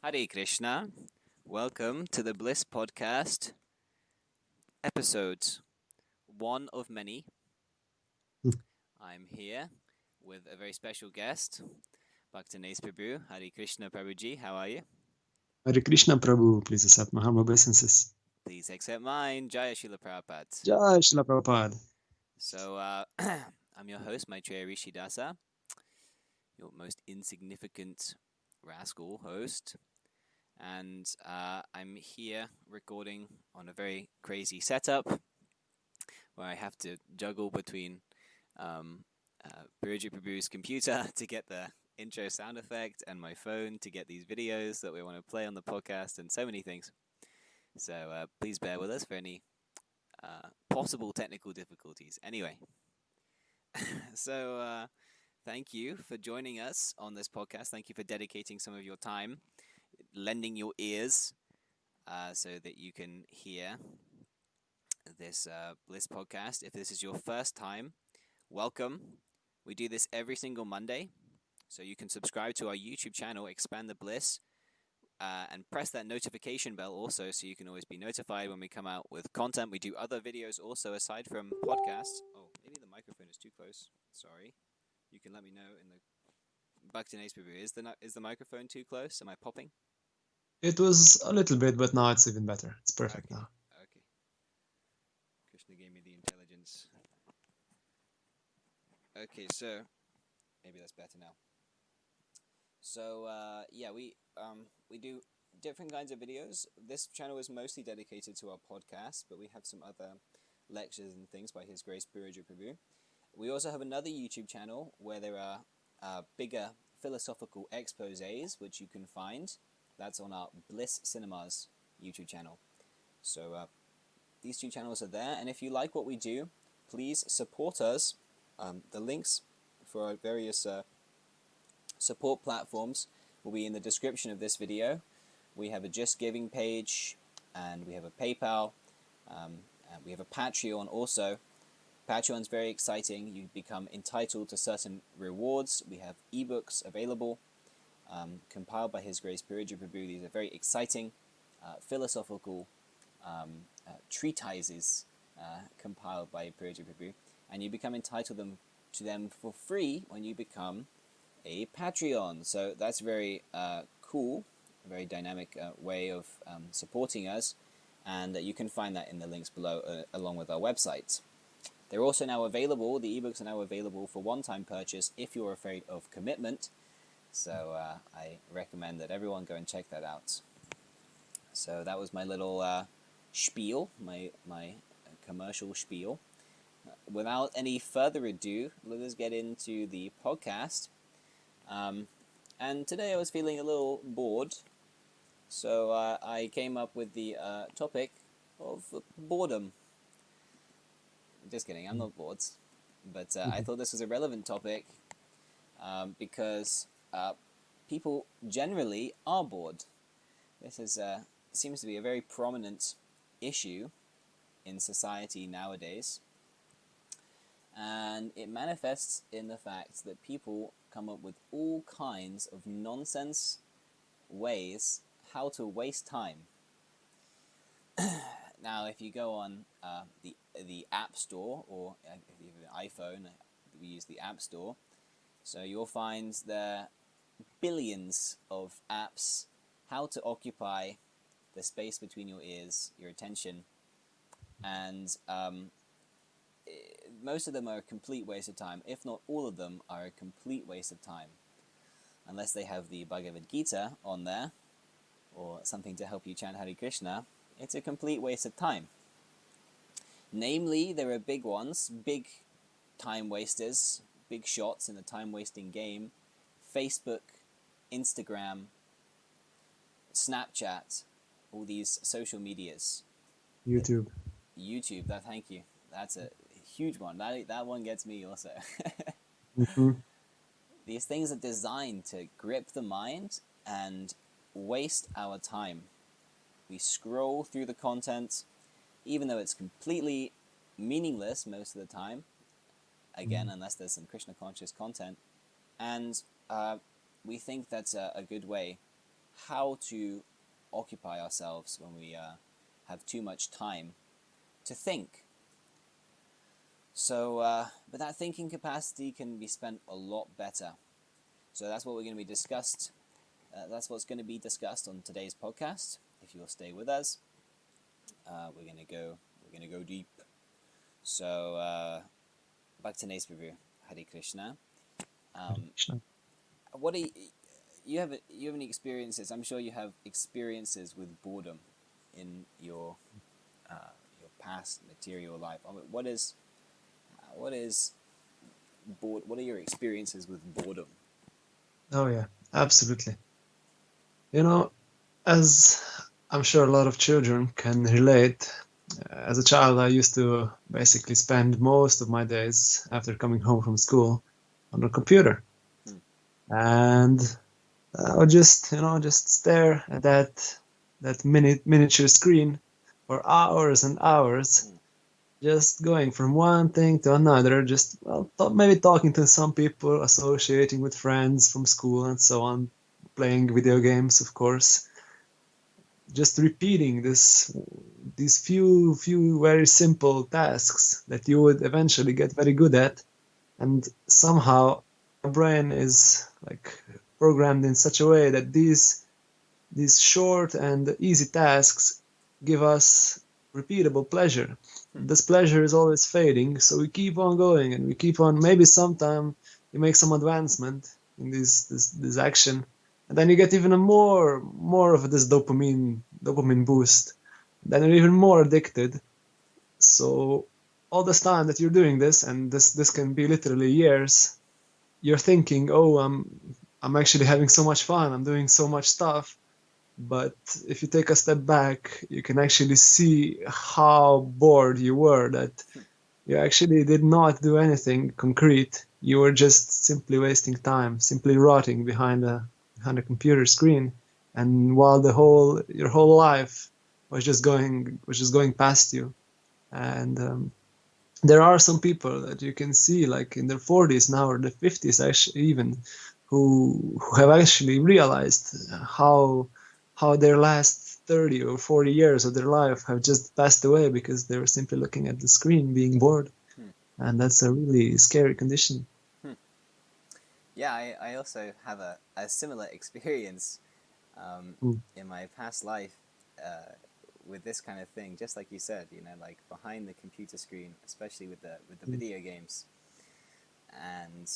Hare Krishna. Welcome to the Bliss Podcast, episodes one of many. I'm here with a very special guest, Bhaktanes Prabhu. Hare Krishna Prabhuji, how are you? Hare Krishna Prabhu, please accept my humble obeisances. Please accept mine. Jaya Srila Prabhupada. Jai Srila Prabhupada. So, I'm your host, Maitreya Rishidasa, your most insignificant rascal host. And I'm here recording on a very crazy setup where I have to juggle between Puruji Prabhu's computer to get the intro sound effect and my phone to get these videos that we want to play on the podcast and so many things. So please bear with us for any possible technical difficulties. Anyway, so thank you for joining us on this podcast. Thank you for dedicating some of your time, lending your ears so that you can hear this Bliss podcast. If this is your first time, welcome. We do this every single Monday, so you can subscribe to our YouTube channel, Expand the Bliss, and press that notification bell also so you can always be notified when we come out with content. We do other videos also aside from podcasts. Oh, maybe the microphone is too close. Sorry. You can let me know in the Bhaktanes Prabhu. Is the microphone too close? Am I popping? It was a little bit, but now it's even better. It's perfect now. Okay. Krishna gave me the intelligence. Okay, so maybe that's better now. So yeah, we do different kinds of videos. This channel is mostly dedicated to our podcast, but we have some other lectures and things by His Grace Puruji Prabhu. We also have another YouTube channel where there are bigger philosophical exposés, which you can find. That's on our Bliss Cinemas YouTube channel. So these two channels are there, and if you like what we do, please support us. The links for our various support platforms will be in the description of this video. We have a Just Giving page, and we have a PayPal, and we have a Patreon also. Patreon's very exciting. You become entitled to certain rewards. We have ebooks available, compiled by His Grace Puruji Prabhu. These are very exciting philosophical treatises compiled by Puruji Prabhu, and you become entitled to them for free when you become a Patreon. So that's very cool, a very dynamic way of supporting us, and you can find that in the links below along with our website. They're also now available, the ebooks are now available for one-time purchase if you're afraid of commitment. So I recommend that everyone go and check that out. So that was my little spiel, my commercial spiel. Without any further ado, let us get into the podcast. And today I was feeling a little bored, so I came up with the topic of boredom. Just kidding, I'm not bored, but I thought this was a relevant topic because people generally are bored. This seems to be a very prominent issue in society nowadays, and it manifests in the fact that people come up with all kinds of nonsense ways how to waste time. Now, if you go on the App Store, or if you have an iPhone, we use the App Store, so you'll find there billions of apps how to occupy the space between your ears, your attention, and most of them are a complete waste of time. If not all of them are a complete waste of time, unless they have the Bhagavad Gita on there, or something to help you chant Hare Krishna. It's a complete waste of time. Namely, there are big ones, big time wasters, big shots in the time-wasting game: Facebook, Instagram, Snapchat, all these social medias. YouTube. Thank you. That's a huge one. That one gets me also. These things are designed to grip the mind and waste our time. We scroll through the content, even though it's completely meaningless most of the time, again, unless there's some Krishna conscious content. And we think that's a good way how to occupy ourselves when we have too much time to think. So, but that thinking capacity can be spent a lot better. So that's what we're going to be discussed. That's what's going to be discussed on today's podcast. If you'll stay with us, we're going to go deep. So, Bhaktanes Prabhu, Hare Krishna. What do you have any experiences? I'm sure you have experiences with boredom in your past material life. What are your experiences with boredom? Oh yeah, absolutely. You know, as I'm sure a lot of children can relate, as a child I used to basically spend most of my days after coming home from school on the computer. And I would just stare at that miniature screen for hours and hours, just going from one thing to another, just maybe talking to some people, associating with friends from school and so on, playing video games, of course, just repeating these few very simple tasks that you would eventually get very good at, and somehow our brain is like programmed in such a way that these short and easy tasks give us repeatable pleasure. This pleasure is always fading, so we keep on going and we keep on. Maybe sometime you make some advancement in this action, and then you get even more of this dopamine boost. Then you're even more addicted. So all this time that you're doing this, and this can be literally years, you're thinking, oh, I'm actually having so much fun, I'm doing so much stuff. But if you take a step back, you can actually see how bored you were, that you actually did not do anything concrete. You were just simply wasting time, simply rotting behind a computer screen. And while your whole life was just going past you. And there are some people that you can see, like in their 40s now, or the 50s actually, even, who have actually realized how their last 30 or 40 years of their life have just passed away because they were simply looking at the screen, being bored. And that's a really scary condition. Yeah, I also have a similar experience in my past life with this kind of thing, just like you said, like behind the computer screen, especially with the video games. And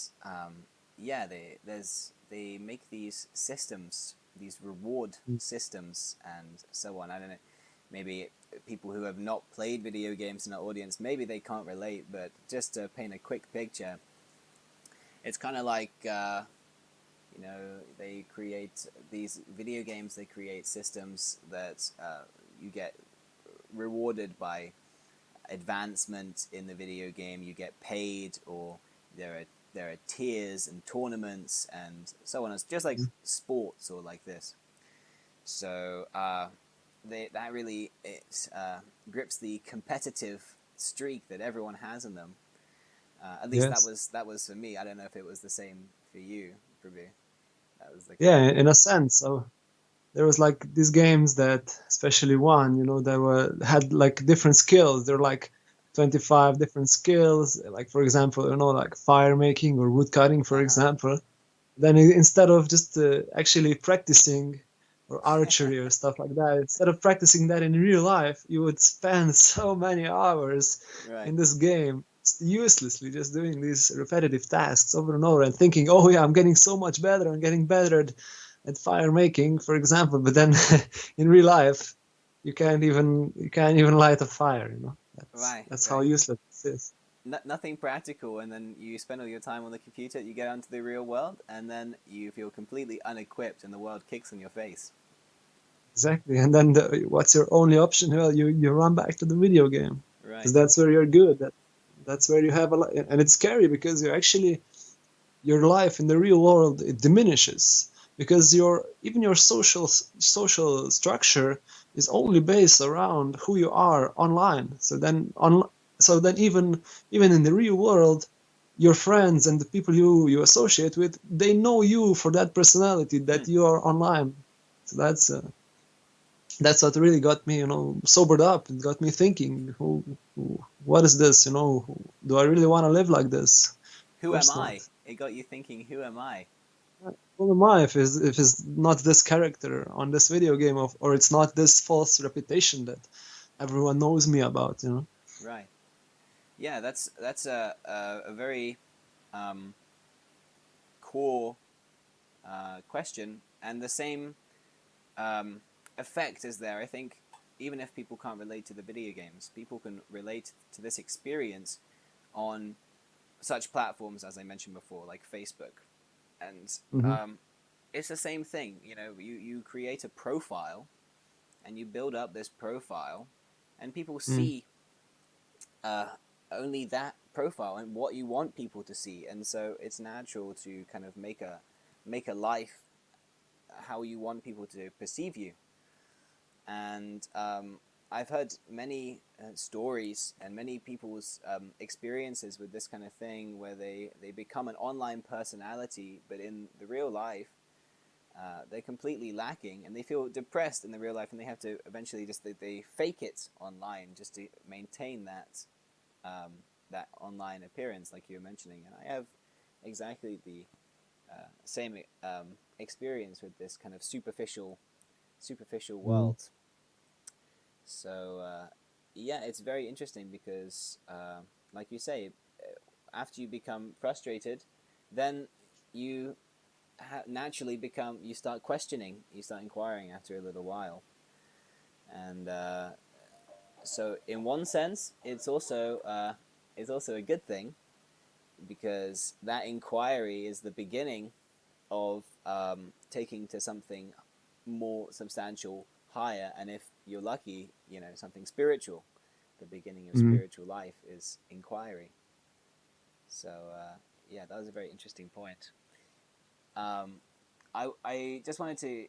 they make these systems, these reward systems and so on. I don't know, maybe people who have not played video games in our audience, maybe they can't relate, but just to paint a quick picture, it's kind of like they create these video games, they create systems that you get rewarded by advancement in the video game, you get paid, or there are tiers and tournaments and so on. It's just like sports or like this. So that really grips the competitive streak that everyone has in them. At least that was for me. I don't know if it was the same for you, Prabhu. That was the in a sense. So there was like these games that, especially one, that had like different skills. There were like 25 different skills. Like, for example, like fire making or wood cutting, for example. Then instead of just actually practicing, or archery or stuff like that, instead of practicing that in real life, you would spend so many hours in this game uselessly just doing these repetitive tasks over and over and thinking, oh yeah, I'm getting so much better, I'm getting better at fire making, for example. But then in real life, you can't even light a fire. That's how useless this is. Nothing practical, and then you spend all your time on the computer, you get onto the real world, and then you feel completely unequipped and the world kicks in your face. Exactly. And then what's your only option? Well, you run back to the video game, because that's where you're good. That's where you have and it's scary because your life in the real world, it diminishes, because your social structure is only based around who you are online. So then so then even in the real world, your friends and the people you associate with, they know you for that personality that you are online. So that's what really got me, sobered up. It got me thinking, what is this? Do I really want to live like this? Of Who am course I? not. It got you thinking, who am I? Who am I if it's not this character on this video game or it's not this false reputation that everyone knows me about? Right. Yeah, that's a very core question, and the same effect is there. I think even if people can't relate to the video games, people can relate to this experience on such platforms as I mentioned before, like Facebook, and Mm-hmm. it's the same thing. You create a profile, and you build up this profile, and people see uh, only that profile and what you want people to see, and so it's natural to kind of make a life how you want people to perceive you. And I've heard many stories and many people's experiences with this kind of thing where they become an online personality, but in the real life, they're completely lacking and they feel depressed in the real life, and they have to eventually just they fake it online just to maintain that online appearance, like you were mentioning. And I have exactly the same experience with this kind of superficial Mm-hmm. world. So yeah, it's very interesting because, like you say, after you become frustrated, then you naturally you start questioning, you start inquiring after a little while, and so in one sense, it's also a good thing because that inquiry is the beginning of taking to something more substantial, higher, and if you're lucky, something spiritual. The beginning of Mm-hmm. spiritual life is inquiry. So yeah, that was a very interesting point. Um, I just wanted to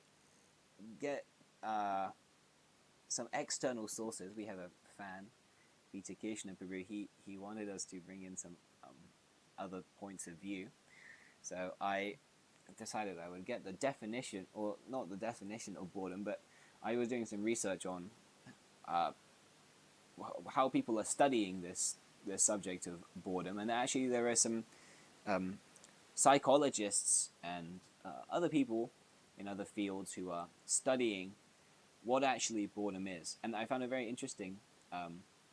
get some external sources. We have a fan, Peter Krishna. He wanted us to bring in some other points of view. So I decided I would get the definition, or not the definition of boredom, but I was doing some research on uh, how people are studying this subject of boredom, and actually there are some um, psychologists and other people in other fields who are studying what actually boredom is. And I found a very interesting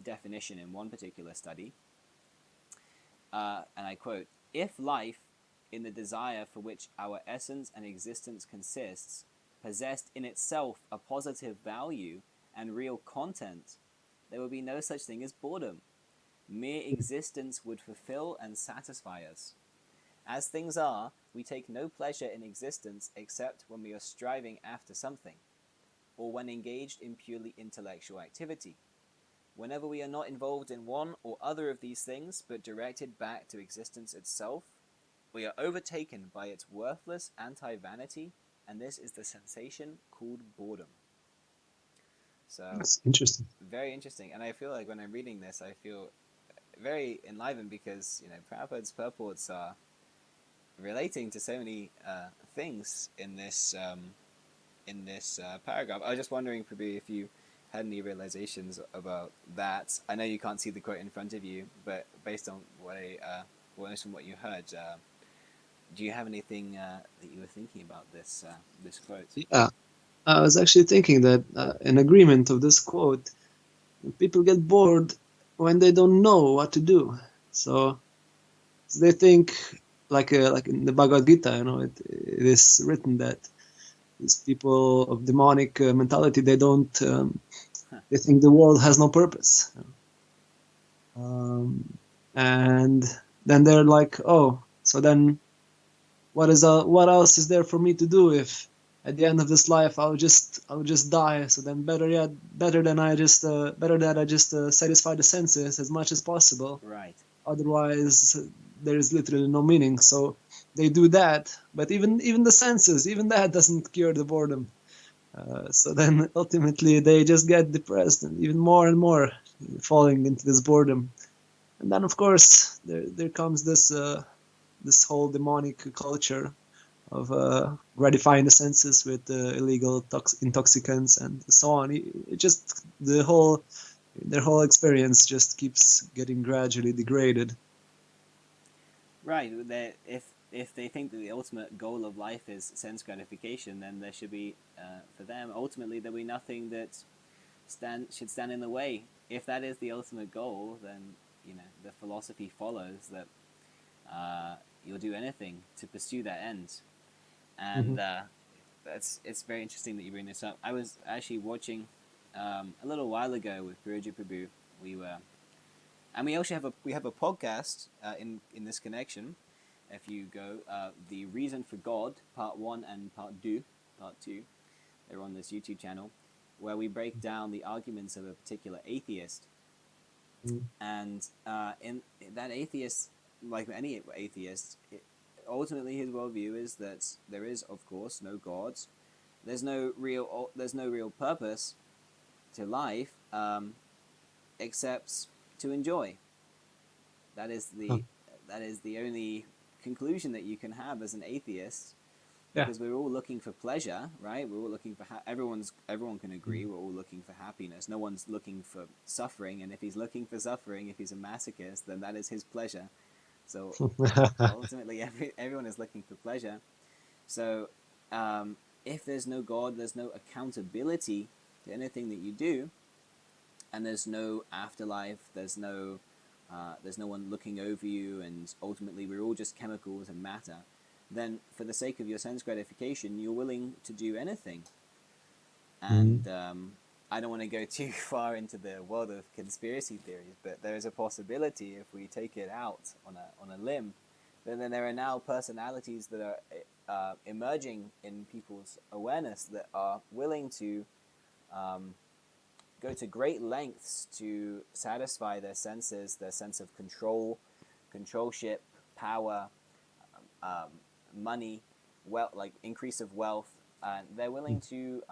definition in one particular study, and I quote: "If life, in the desire for which our essence and existence consists, possessed in itself a positive value and real content, there would be no such thing as boredom. Mere existence would fulfill and satisfy us. As things are, we take no pleasure in existence except when we are striving after something, or when engaged in purely intellectual activity. Whenever we are not involved in one or other of these things, but directed back to existence itself, we are overtaken by its worthless anti-vanity, and this is the sensation called boredom." So, That's interesting. very interesting. And I feel like when I'm reading this, I feel very enlivened because, Prabhupada's purports are relating to so many things in this paragraph. I was just wondering, Prabhu, if you had any realizations about that. I know you can't see the quote in front of you, but based on based on what you heard, do you have anything that you were thinking about this quote? Yeah, I was actually thinking that in agreement of this quote, people get bored when they don't know what to do. So they think, like in the Bhagavad Gita, it is written that these people of demonic mentality, they don't, they think the world has no purpose. Um, and then they're like, oh, so then what else is there for me to do if at the end of this life I'll just die? So then better that I just satisfy the senses as much as possible. Right. Otherwise, there is literally no meaning. So they do that, but even the senses, even that doesn't cure the boredom. So then ultimately they just get depressed and even more falling into this boredom. And then, of course, there comes this whole demonic culture of gratifying the senses with illegal intoxicants and so on. It just their whole experience just keeps getting gradually degraded. Right. If they think that the ultimate goal of life is sense gratification, then there should be, for them, ultimately there'll be nothing that should stand in the way. If that is the ultimate goal, then the philosophy follows that you'll do anything to pursue that end. And Mm-hmm. it's very interesting that you bring this up. I was actually watching a little while ago with Guruji Prabhu. We were, and we also have a podcast in this connection. If you go, the Reason for God, Part 1 and Part 2, they're on this YouTube channel, where we break down the arguments of a particular atheist. And in that atheist, like any atheist, ultimately his worldview is that there is, of course, no God. There's no real purpose to life except to enjoy. That is Oh, the only conclusion that you can have as an atheist, yeah. because we're all looking for pleasure, right? We're all looking for everyone can agree we're all looking for happiness. No one's looking for suffering, and if he's looking for suffering, if he's a masochist, then that is his pleasure. So ultimately, everyone is looking for pleasure. So if there's no God, there's no accountability to anything that you do, and there's no afterlife, there's no one looking over you, and ultimately we're all just chemicals and matter, then for the sake of your sense gratification, you're willing to do anything. And I don't want to go too far into the world of conspiracy theories, but there is a possibility, if we take it out on a limb, then there are now personalities that are emerging in people's awareness that are willing to go to great lengths to satisfy their senses, their sense of controlship, power, money, like increase of wealth. And they're willing to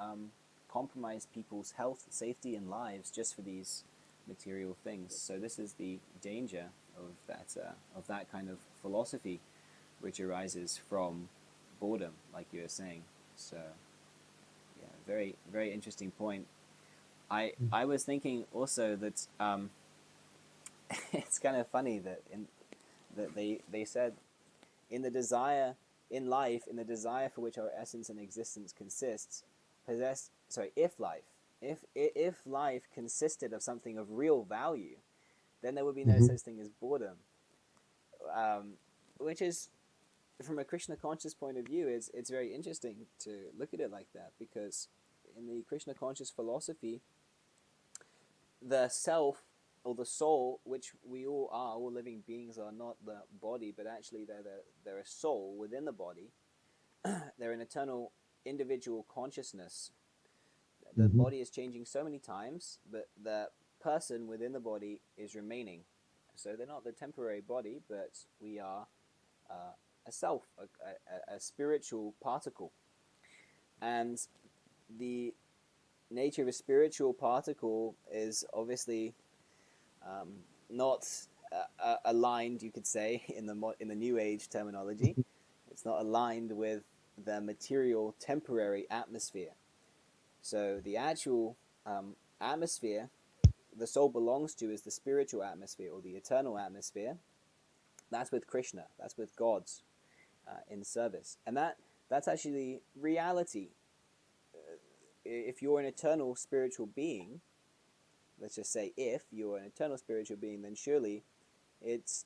compromise people's health, safety, and lives just for these material things. So this is the danger of that kind of philosophy, which arises from boredom, like you were saying. So yeah, very very interesting point. I was thinking also that it's kind of funny that they said in the desire in life, in the desire for which our essence and existence consists, if life consisted of something of real value, then there would be no Mm-hmm. such thing as boredom. um, which is, from a Krishna conscious point of view, it's very interesting to look at it like that, because in the Krishna conscious philosophy, the self or the soul, which we all are, all living beings are not the body, but actually they're a soul within the body. They're an eternal individual consciousness. The Mm-hmm. body is changing so many times, but the person within the body is remaining. So they're not the temporary body, but we are a self, a spiritual particle. And the nature of a spiritual particle is obviously not aligned, you could say, in the New Age terminology. It's not aligned with the material temporary atmosphere. So the actual atmosphere the soul belongs to is the spiritual atmosphere, or the eternal atmosphere. That's with Krishna. That's with God's in service, and that's actually reality. If you're an eternal spiritual being, let's just say if you're an eternal spiritual being, then surely it's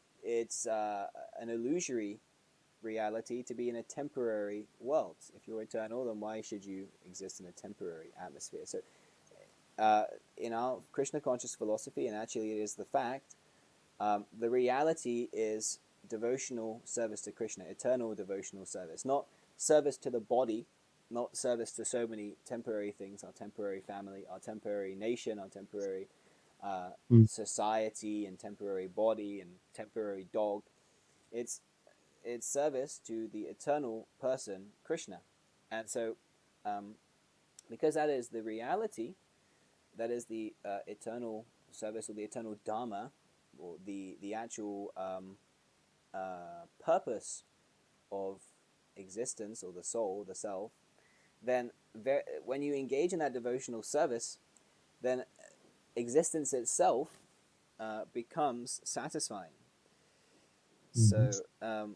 an illusory reality to be in a temporary world. If you're eternal, then why should you exist in a temporary atmosphere? So, in our Krishna conscious philosophy, and actually it is the fact, the reality is devotional service to Krishna, eternal devotional service, not service to the body, not service to so many temporary things, our temporary family, our temporary nation, our temporary society, and temporary body, and temporary dog. It's it's service to the eternal person, Krishna. And so, um, because that is the reality, that is the eternal service, or the eternal Dharma, or the actual purpose of existence, or the soul, the self, then when you engage in that devotional service, then existence itself becomes satisfying. Mhm. So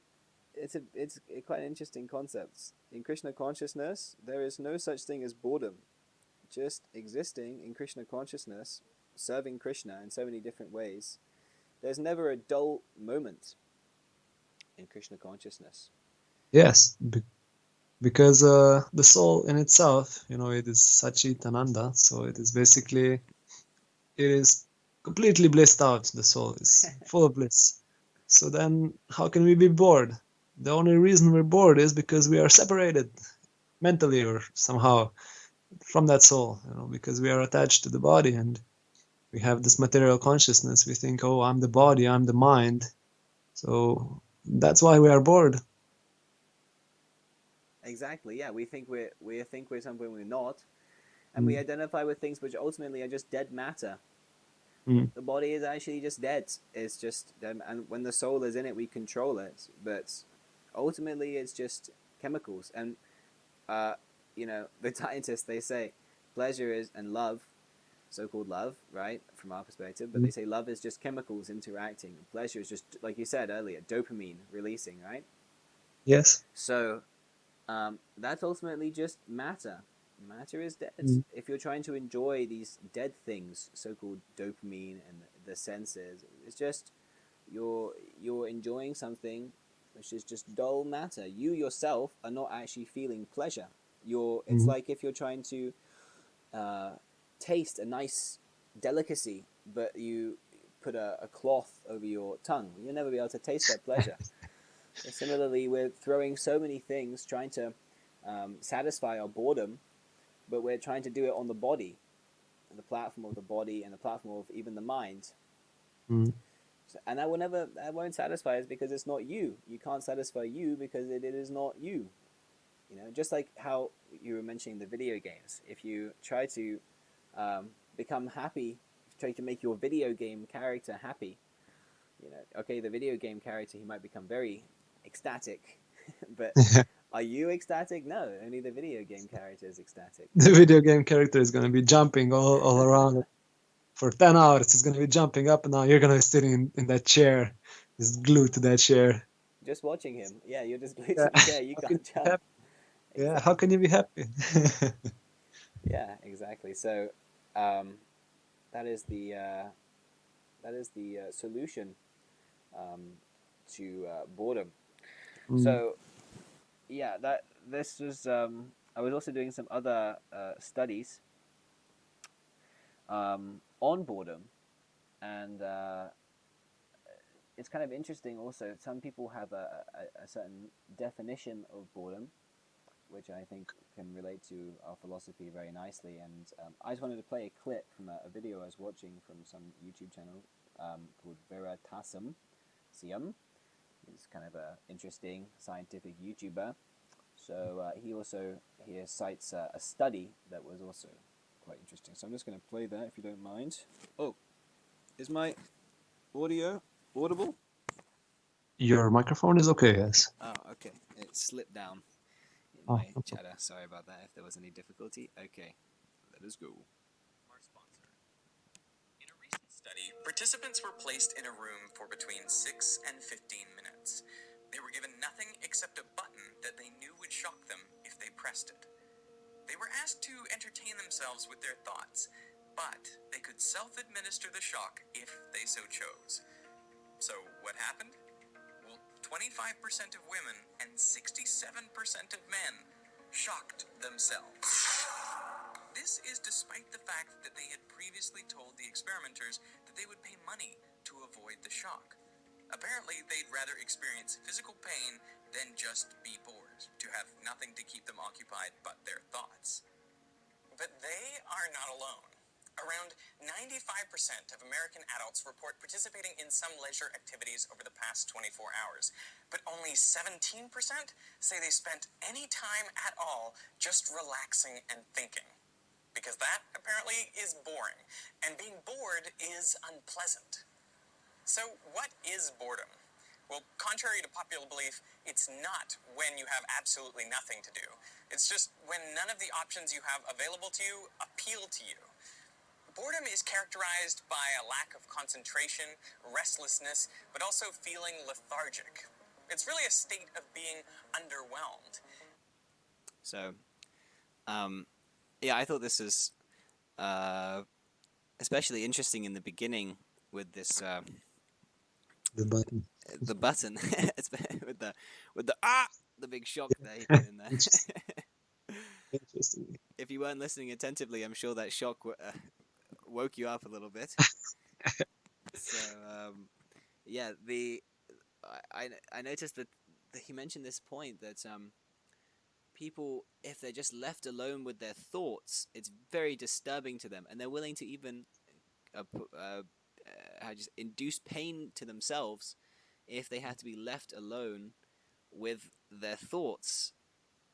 it's quite an interesting concept. In Krishna consciousness, there is no such thing as boredom. Just existing in Krishna consciousness, serving Krishna in so many different ways. There's never a dull moment in Krishna consciousness. Yes, because the soul in itself, it is Sachitananda, so it is basically, it is completely blissed out. The soul is full of bliss. So then, how can we be bored? The only reason we're bored is because we are separated mentally or somehow from that soul, because we are attached to the body and we have this material consciousness. We think, oh, I'm the body, I'm the mind. So that's why we are bored. Exactly. Yeah, we think we're something we're not, and we Mm. identify with things which ultimately are just dead matter. Mm. The body is actually just dead. It's just, and when the soul is in it, we control it. But ultimately, it's just chemicals. And uh, the scientists, they say pleasure is and love, so-called love, right, from our perspective. But they Mm. say love is just chemicals interacting. Pleasure is just, like you said earlier, dopamine releasing, right? Yes. So that's ultimately just matter. Matter is dead. Mm. If you're trying to enjoy these dead things, so-called dopamine and the senses, it's just you're enjoying something which is just dull matter. You yourself are not actually feeling pleasure. It's Mm. like if you're trying to uh, taste a nice delicacy, but you put a cloth over your tongue. You'll never be able to taste that pleasure. So similarly, we're throwing so many things, trying to satisfy our boredom, but we're trying to do it on the body, the platform of the body, and the platform of even the mind. Mm. So, and that won't satisfy us because it's not you. You can't satisfy you because it is not you. Just like how you were mentioning the video games. If you try to become happy, if you try to make your video game character happy, okay, the video game character, he might become very ecstatic, but are you ecstatic? No, only the video game character is ecstatic. The video game character is going to be jumping all around for 10 hours. It's going to be jumping up and down. You're going to be sitting in that chair, just glued to that chair. Just watching him, yeah, you're just glued Yeah. to the chair. You How can can't you be jump. happy? Yeah, how can Exactly. you be happy? Yeah, exactly. So um, that is the solution um, to boredom. Mm. So yeah, that this was. I was also doing some other studies on boredom, and it's kind of interesting. Also, some people have a certain definition of boredom, which I think can relate to our philosophy very nicely. And I just wanted to play a clip from a video I was watching from some YouTube channel called Veritasum. Sium. He's kind of an interesting scientific YouTuber. So he cites a study that was also quite interesting. So I'm just going to play that if you don't mind. Oh, is my audio audible? Your microphone is okay, yes. Oh, okay. It slipped down in Oh, my no problem. chatter. Sorry about that if there was any difficulty. Okay, let us go. Our sponsor. In a recent study, participants were placed in a room for between 6 and 15 minutes. They were given nothing except a button that they knew would shock them if they pressed it. They were asked to entertain themselves with their thoughts, but they could self-administer the shock if they so chose. So what happened? Well, 25% of women and 67% of men shocked themselves. This is despite the fact that they had previously told the experimenters that they would pay money to avoid the shock. Apparently, they'd rather experience physical pain than just be bored, to have nothing to keep them occupied but their thoughts. But they are not alone. Around 95% of American adults report participating in some leisure activities over the past 24 hours. But only 17% say they spent any time at all just relaxing and thinking. Because that, apparently, is boring. And being bored is unpleasant. So, what is boredom? Well, contrary to popular belief, it's not when you have absolutely nothing to do. It's just when none of the options you have available to you appeal to you. Boredom is characterized by a lack of concentration, restlessness, but also feeling lethargic. It's really a state of being underwhelmed. So, yeah, I thought this is especially interesting in the beginning with this The button. the button with the the big shock Yeah, that he put in there. interesting. Interesting. If you weren't listening attentively, I'm sure that shock woke you up a little bit. So yeah, I noticed that he mentioned this point that people, if they're just left alone with their thoughts, it's very disturbing to them, and they're willing to even just induce pain to themselves if they have to be left alone with their thoughts.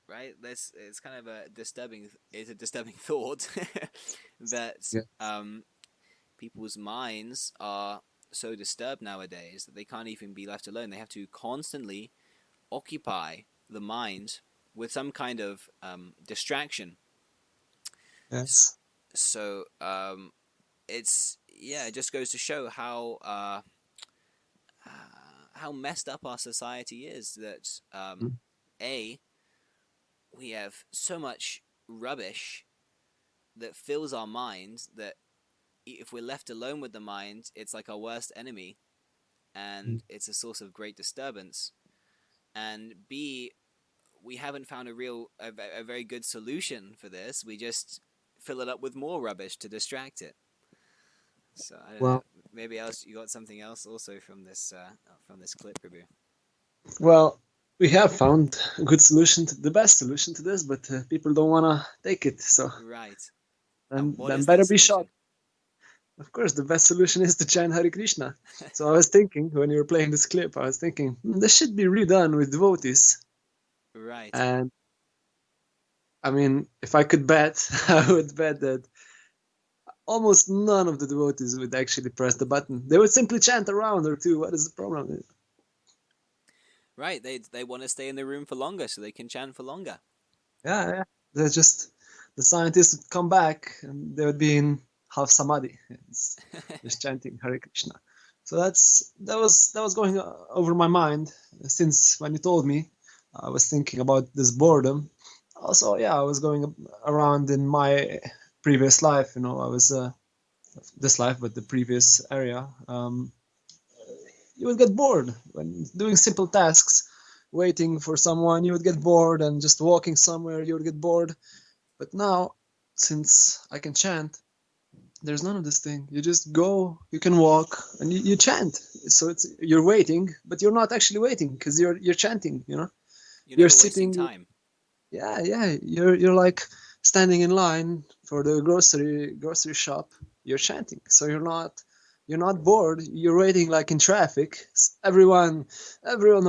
Right? This it's kind of a disturbing. It's a disturbing thought that Yeah. people's minds are so disturbed nowadays that they can't even be left alone. They have to constantly occupy the mind with some kind of distraction. Yes. So it just goes to show how messed up our society is. That we have so much rubbish that fills our minds that if we're left alone with the mind, it's like our worst enemy, and it's a source of great disturbance. And B, we haven't found a very good solution for this. We just fill it up with more rubbish to distract it. So I don't know. Well, Maybe you got something else also from this clip review. well, we have found a good solution, the best solution to this, but people don't want to take it. So Right. then, What then is that better be solution? shocked. Of course, the best solution is to chant Hare Krishna. So I was thinking, when you were playing this clip, I was thinking, this should be redone with devotees. Right. And I mean, if I could bet, I would bet that almost none of the devotees would actually press the button. They would simply chant a round or two. What is the problem? Right. They want to stay in the room for longer so they can chant for longer. Yeah. They're just, the scientists would come back and they would be in half samadhi, just chanting Hare Krishna. So that was going over my mind since when you told me. I was thinking about this boredom. Also, yeah, I was going around in my previous life. I was this life, but the previous area. You would get bored when doing simple tasks, waiting for someone. You would get bored, and just walking somewhere, you would get bored. But now, since I can chant, there's none of this thing. You just go, you can walk, and you chant. So you're waiting, but you're not actually waiting because you're chanting. You're You're never wasting sitting. time. Yeah. You're like standing in line for the grocery shop. You're chanting, so you're not bored. You're waiting like in traffic. Everyone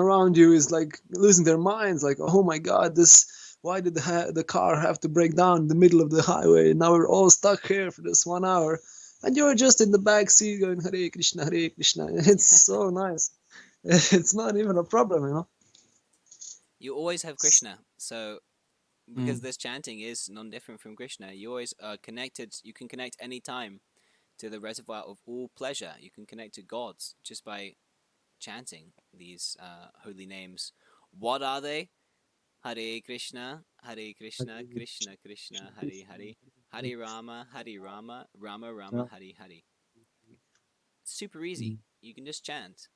around you is like losing their minds. Like, oh my God, why did the car have to break down in the middle of the highway? Now we're all stuck here for this 1 hour, and you're just in the back seat going Hare Krishna, Hare Krishna. It's so nice. It's not even a problem. You always have Krishna. So because this chanting is non-different from Krishna, you always are connected. You can connect any time to the reservoir of all pleasure. You can connect to gods just by chanting these holy names. What are they? Hare Krishna, Krishna Krishna, Hare Hare, Hare Rama, Rama Rama, Hare Hare. It's super easy. You can just chant,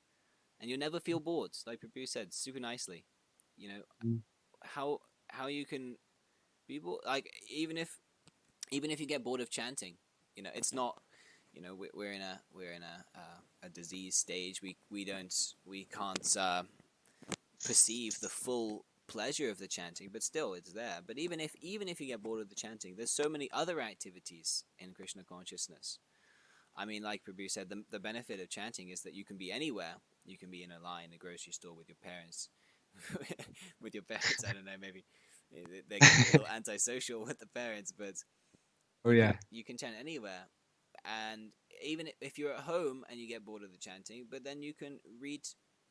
and you'll never feel bored. Like Prabhu said, super nicely. How you can be bored? Like even if you get bored of chanting, it's not. We're in a disease stage. We can't perceive the full pleasure of the chanting, but still it's there. But even if you get bored of the chanting, there's so many other activities in Krishna consciousness. I mean, like Prabhu said, the benefit of chanting is that you can be anywhere. You can be in a line in a grocery store with your parents. With your parents, I don't know, maybe they're getting a little antisocial with the parents, but Oh yeah. you can chant anywhere. and even if you're at home and you get bored of the chanting, but then you can read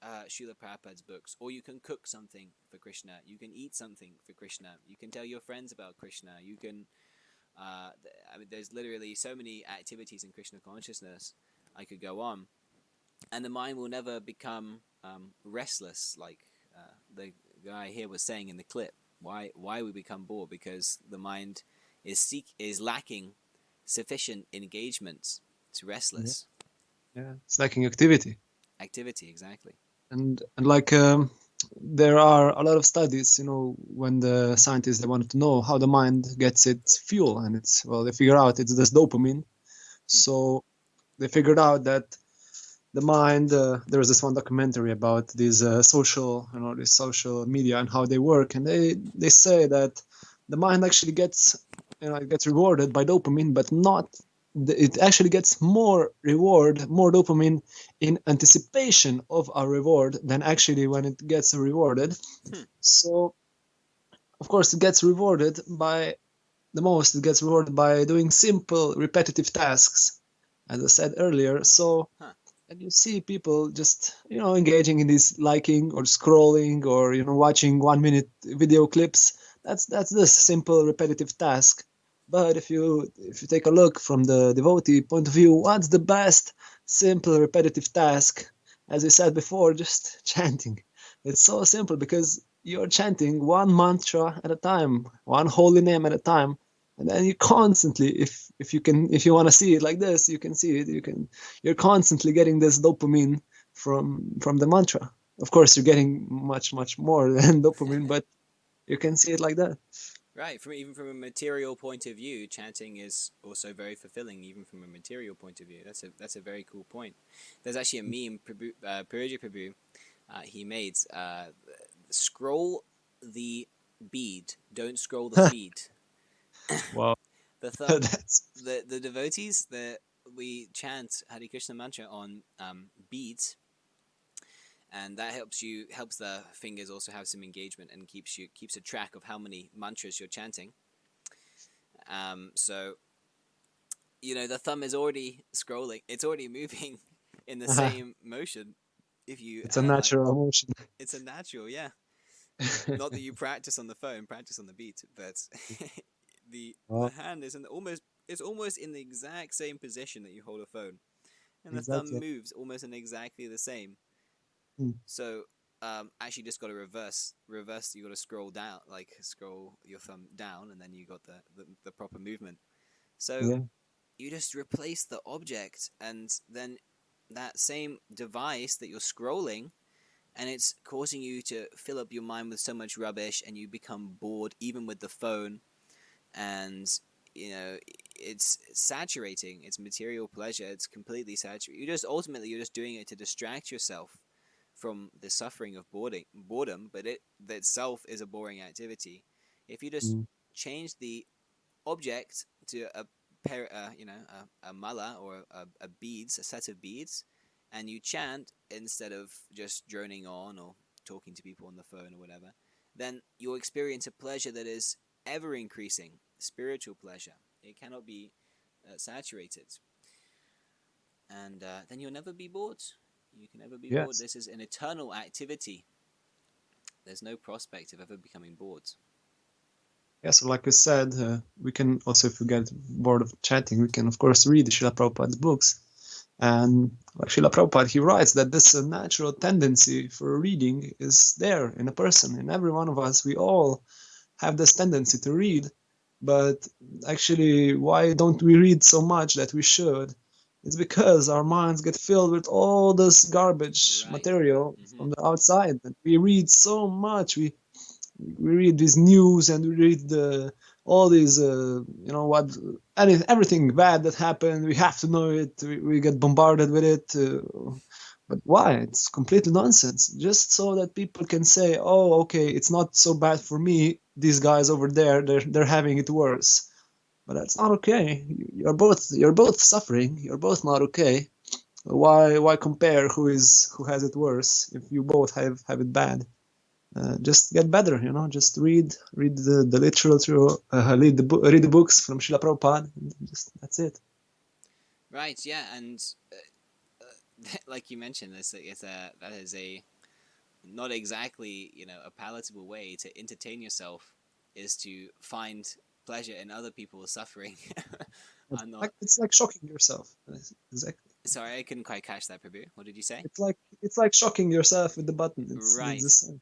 Srila Prabhupada's books, or you can cook something for Krishna, you can eat something for Krishna, you can tell your friends about Krishna, you can I mean, there's literally so many activities in Krishna consciousness I could go on, and the mind will never become restless, like the guy here was saying in the clip. Why we become bored? Because the mind is lacking sufficient engagement. It's restless. Yeah, it's lacking activity. Activity, exactly. And like there are a lot of studies, when the scientists, they wanted to know how the mind gets its fuel, and they figure out it's this dopamine. So they figured out that the mind, there was this one documentary about these this social media and how they work, and they say that the mind actually gets, it gets rewarded by dopamine, but not. It actually gets more dopamine in anticipation of a reward than actually when it gets rewarded. So, of course, it gets rewarded by it gets rewarded by doing simple, repetitive tasks, as I said earlier. So, and you see people just, engaging in this liking or scrolling or, watching 1 minute video clips. That's this simple, repetitive task. But if you take a look from the devotee point of view, what's the best simple, repetitive task? As we said before, just chanting. It's so simple because you're chanting one mantra at a time, one holy name at a time, and then you constantly, if you want to see it like this, you can see it. You're constantly getting this dopamine from the mantra. Of course, you're getting much more than dopamine, but you can see it like that. Right. Even from a material point of view, chanting is also very fulfilling. Even from a material point of view, that's a very cool point. There's actually a meme Puruja Prabhu he made. Scroll the bead, don't scroll the feed. Wow. The thumb, the devotees, we chant Hare Krishna mantra on beads, and that helps the fingers also have some engagement and keeps a track of how many mantras you're chanting. So the thumb is already scrolling; it's already moving in the same motion. It's a natural motion. It's a natural, yeah. Not that you practice on the phone, practice on the beat, but the hand is almost in the exact same position that you hold a phone, and the thumb moves almost in exactly the same. So actually just got to reverse. You got to scroll down, like scroll your thumb down, and then you got the proper movement. So you just replace the object, and then that same device that you're scrolling, and it's causing you to fill up your mind with so much rubbish, and you become bored even with the phone, and it's saturating. It's material pleasure. It's completely saturated. You're just doing it to distract yourself from the suffering of boredom, but it itself is a boring activity. If you just change the object to a pair, a mala or a beads, a set of beads, and you chant instead of just droning on or talking to people on the phone or whatever, then you'll experience a pleasure that is ever increasing, spiritual pleasure. It cannot be saturated, and then you'll never be bored. You can never be bored. This is an eternal activity. There's no prospect of ever becoming bored. Yeah, so like we said, we can also, if we get bored of chanting, we can of course read Srila Prabhupada's books. And like Srila Prabhupada, he writes that this natural tendency for reading is there in a person, in every one of us. We all have this tendency to read, but actually, why don't we read so much that we should? It's because our minds get filled with all this garbage material from the outside. We read so much. We read this news, and we read all these, everything bad that happened. We have to know it. We get bombarded with it. But why? It's completely nonsense. Just so that people can say, "Oh, okay, it's not so bad for me. These guys over there, they're having it worse." But that's not okay. You're both suffering. You're both not okay. Why compare who has it worse if you both have it bad? Just get better, just read the literature, read the books from Srila Prabhupada. That's it. Right, yeah, and like you mentioned, that is a not exactly a palatable way to entertain yourself, is to find pleasure in other people's suffering. I'm not It's like shocking yourself. Exactly. sorry, I couldn't quite catch that, Prabhu. What did you say? It's like shocking yourself with the button. It's Right, the same.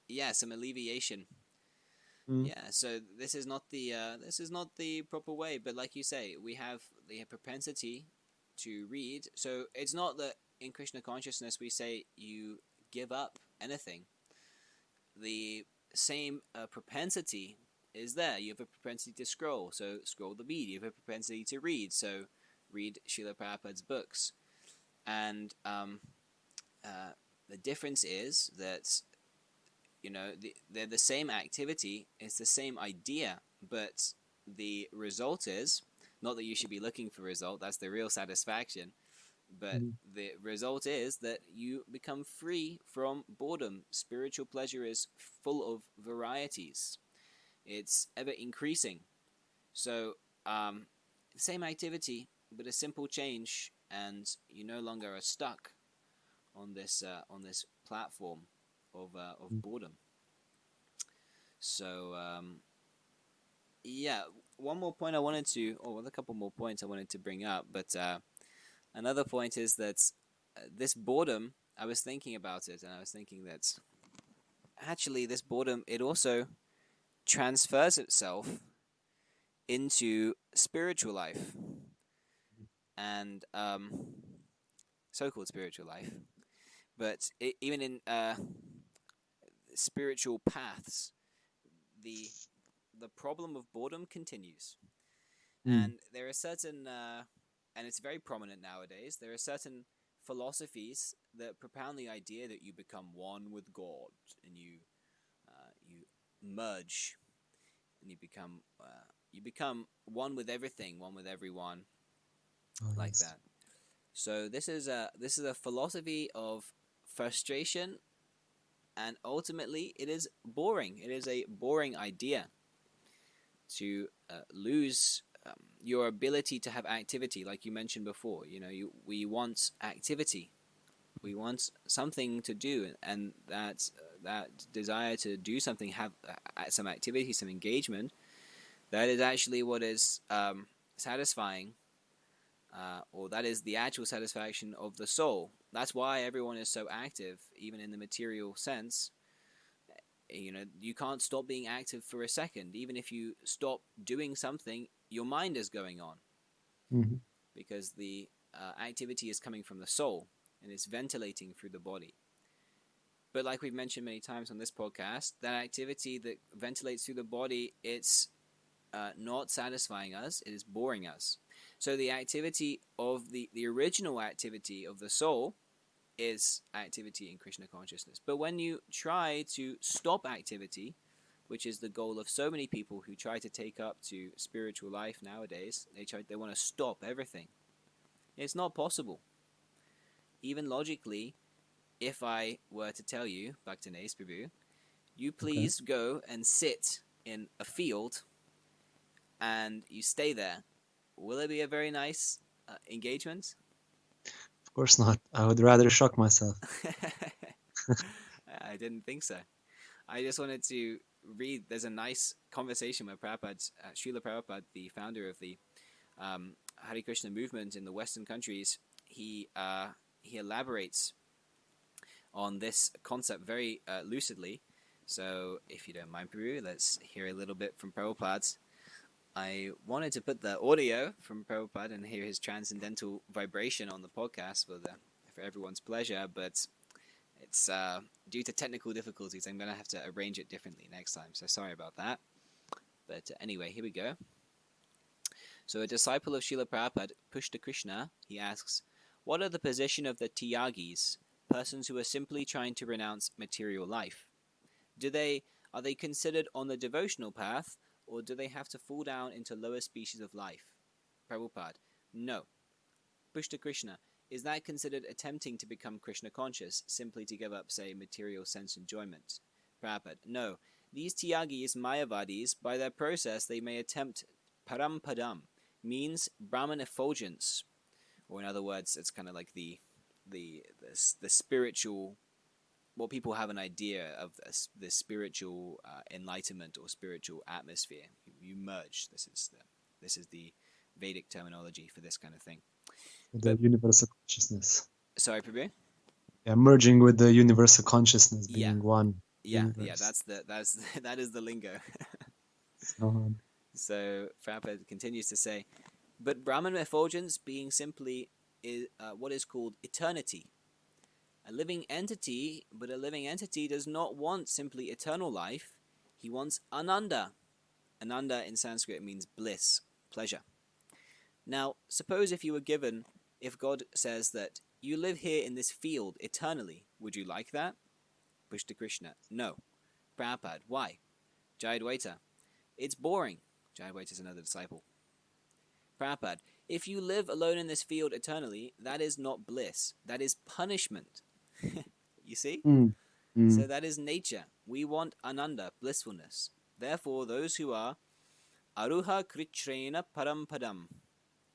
yeah, some alleviation. Mm. Yeah, so this is not the proper way, but like you say, we have the propensity to read. So it's not that in Krishna consciousness we say you give up anything. The same propensity is there. You have a propensity to scroll, so scroll the bead. You have a propensity to read, so read Srila Prabhupada's books. And uh, the difference is that they're the same activity, it's the same idea, but the result is not that you should be looking for result. That's the real satisfaction. But Mm. the result is that you become free from boredom. Spiritual pleasure is full of varieties. It's ever increasing. So, same activity, but a simple change, and you no longer are stuck on this platform of Mm. boredom. So, yeah, one more point I wanted to, or a couple more points I wanted to bring up, but another point is that this boredom, I was thinking about it, and I was thinking that actually this boredom, it also transfers itself into spiritual life and so-called spiritual life, but even in spiritual paths, the the problem of boredom continues, Mm. and there are certain and it's very prominent nowadays. There are certain philosophies that propound the idea that you become one with God, and you merge, and you become one with everything, one with everyone, Oh like yes. that. So this is a philosophy of frustration, and ultimately it is boring. It is a boring idea to lose your ability to have activity, like you mentioned before. We want activity. We want something to do, and that desire to do something, have some activity, some engagement. That is actually what is satisfying, or that is the actual satisfaction of the soul. That's why everyone is so active, even in the material sense. You can't stop being active for a second. Even if you stop doing something, your mind is going on, Mm-hmm. because the activity is coming from the soul and it's ventilating through the body. But like we've mentioned many times on this podcast, that activity that ventilates through the body, it's not satisfying us, it is boring us. So the activity of the original activity of the soul is activity in Krishna consciousness. But when you try to stop activity, which is the goal of so many people who try to take up to spiritual life nowadays, they want to stop everything. It's not possible. Even logically, if I were to tell you, Bhaktanes Prabhu, you Okay. please go and sit in a field and you stay there, will it be a very nice engagement? Of course not. I would rather shock myself. I didn't think so. I just wanted to read. There's a nice conversation where Srila Prabhupada, the founder of the Hare Krishna movement in the Western countries, he elaborates on this concept very lucidly. So, if you don't mind, Prabhu, let's hear a little bit from Prabhupada. I wanted to put the audio from Prabhupada and hear his transcendental vibration on the podcast for everyone's pleasure, but it's due to technical difficulties. I'm going to have to arrange it differently next time, so sorry about that. But anyway, here we go. So a disciple of Srila Prabhupada, Pushta Krishna, he asks, what are the position of the Tyagis, persons who are simply trying to renounce material life? Are they considered on the devotional path, or do they have to fall down into lower species of life? Prabhupada, no. Pushta Krishna, is that considered attempting to become Krishna conscious, simply to give up, say, material sense enjoyment? Prabhupada, no. These Tyagis, Mayavadis, by their process they may attempt parampadam, means Brahman effulgence, or in other words, it's kind of like the spiritual. What people have an idea of the spiritual enlightenment or spiritual atmosphere. You merge. This is the Vedic terminology for this kind of thing. The universal consciousness. Sorry, Prabhu? Yeah, merging with the universal consciousness, being one. Yeah, universe. that is the lingo. So Prabhupada continues to say, but Brahman effulgence being simply what is called eternity. A living entity, but a living entity does not want simply eternal life. He wants ananda. Ananda in Sanskrit means bliss, pleasure. Now, suppose if God says that you live here in this field eternally, would you like that? Pushta Krishna, no. Prabhupada, why? Jayadvaita, it's boring. Jayadvaita is another disciple. Prabhupada, if you live alone in this field eternally, that is not bliss. That is punishment. You see? So that is nature. We want ananda, blissfulness. Therefore, those who are aruha kritrena parampadam,